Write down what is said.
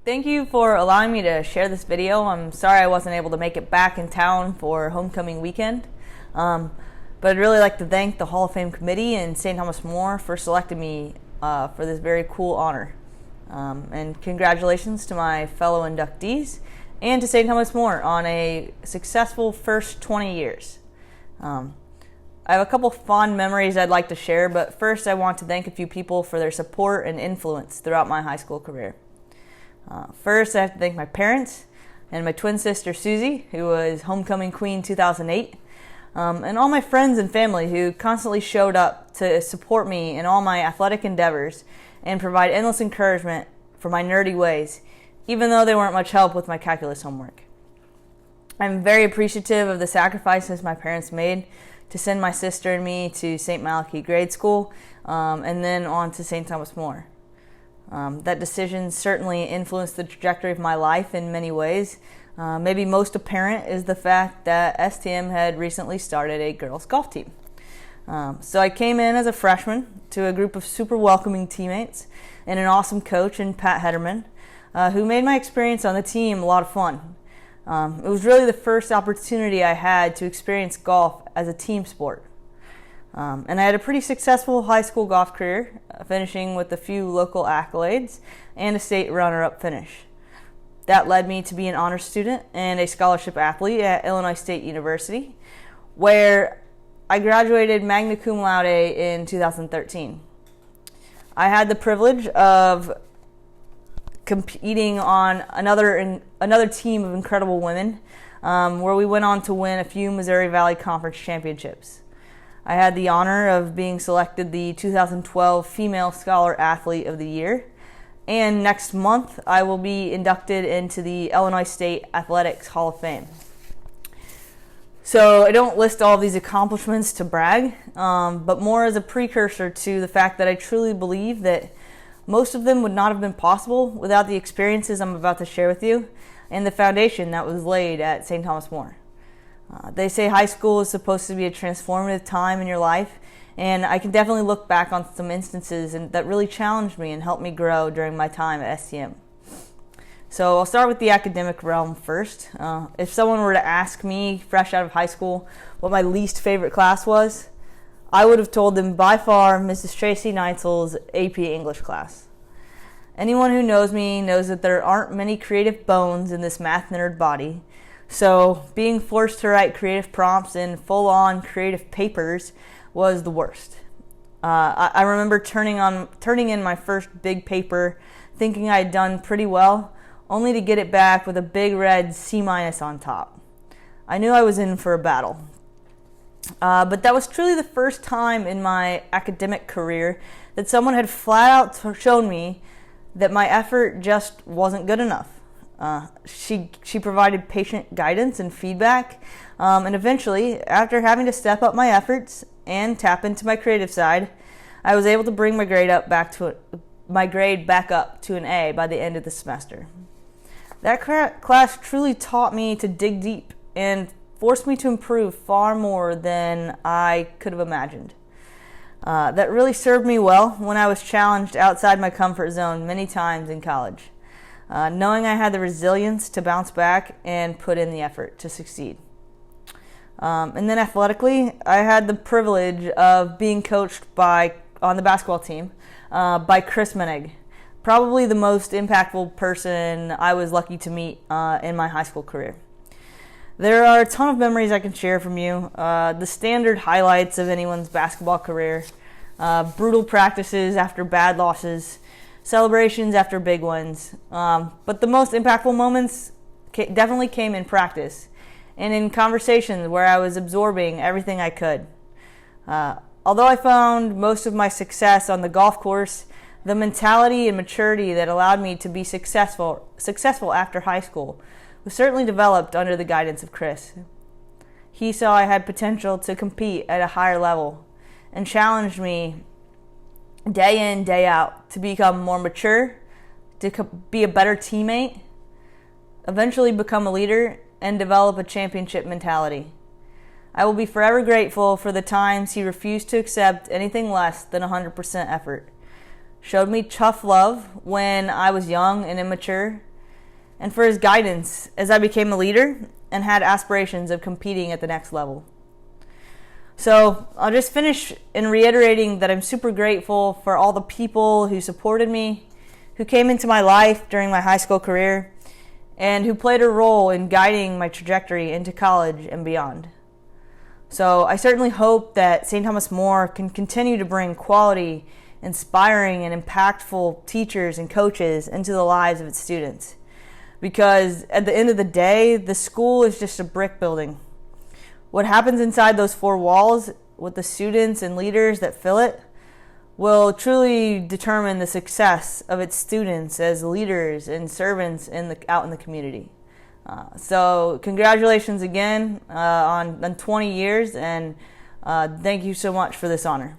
Thank you for allowing me to share this video. I'm sorry I wasn't able to make it back in town for homecoming weekend, but I'd really like to thank the Hall of Fame committee and St. Thomas More for selecting me for this very cool honor. And congratulations to my fellow inductees and to St. Thomas More on a successful first 20 years. I have a couple fond memories I'd like to share, but first I want to thank a few people for their support and influence throughout my high school career. First, I have to thank my parents and my twin sister Susie, who was Homecoming Queen 2008, and all my friends and family who constantly showed up to support me in all my athletic endeavors and provide endless encouragement for my nerdy ways, even though they weren't much help with my calculus homework. I'm very appreciative of the sacrifices my parents made to send my sister and me to St. Malachy Grade School and then on to St. Thomas More. That decision certainly influenced the trajectory of my life in many ways. Maybe most apparent is the fact that STM had recently started a girls' golf team. So I came in as a freshman to a group of super welcoming teammates and an awesome coach in Pat Hederman, who made my experience on the team a lot of fun. It was really the first opportunity I had to experience golf as a team sport. And I had a pretty successful high school golf career, finishing with a few local accolades and a state runner-up finish. That led me to be an honors student and a scholarship athlete at Illinois State University, where I graduated magna cum laude in 2013. I had the privilege of competing on another team of incredible women, where we went on to win a few Missouri Valley Conference championships. I had the honor of being selected the 2012 Female Scholar Athlete of the Year, and next month I will be inducted into the Illinois State Athletics Hall of Fame. So I don't list all of these accomplishments to brag, but more as a precursor to the fact that I truly believe that most of them would not have been possible without the experiences I'm about to share with you and the foundation that was laid at St. Thomas More. They say high school is supposed to be a transformative time in your life, and I can definitely look back on some instances that really challenged me and helped me grow during my time at STM. So I'll start with the academic realm first. If someone were to ask me, fresh out of high school, what my least favorite class was, I would have told them by far Mrs. Tracy Neitzel's AP English class. Anyone who knows me knows that there aren't many creative bones in this math nerd body, so being forced to write creative prompts in full-on creative papers was the worst. I remember turning in my first big paper, thinking I had done pretty well, only to get it back with a big red C- on top. I knew I was in for a battle. But that was truly the first time in my academic career that someone had flat out shown me that my effort just wasn't good enough. She provided patient guidance and feedback, and eventually, after having to step up my efforts and tap into my creative side, I was able to bring my grade back up to an A by the end of the semester. That class truly taught me to dig deep and forced me to improve far more than I could have imagined. That really served me well when I was challenged outside my comfort zone many times in college, knowing I had the resilience to bounce back and put in the effort to succeed. And then athletically, I had the privilege of being coached on the basketball team by Chris Menig, probably the most impactful person I was lucky to meet in my high school career. There are a ton of memories I can share from you, the standard highlights of anyone's basketball career, brutal practices after bad losses, celebrations after big ones, but the most impactful moments definitely came in practice and in conversations where I was absorbing everything I could. Although I found most of my success on the golf course, the mentality and maturity that allowed me to be successful after high school was certainly developed under the guidance of Chris. He saw I had potential to compete at a higher level and challenged me day in, day out to become more mature, to be a better teammate, eventually become a leader, and develop a championship mentality. I will be forever grateful for the times he refused to accept anything less than 100% effort, showed me tough love when I was young and immature, and for his guidance as I became a leader and had aspirations of competing at the next level. So I'll just finish in reiterating that I'm super grateful for all the people who supported me, who came into my life during my high school career, and who played a role in guiding my trajectory into college and beyond. So I certainly hope that St. Thomas More can continue to bring quality, inspiring, and impactful teachers and coaches into the lives of its students. Because at the end of the day, the school is just a brick building. What happens inside those four walls with the students and leaders that fill it will truly determine the success of its students as leaders and servants out in the community. So congratulations again on 20 years, and thank you so much for this honor.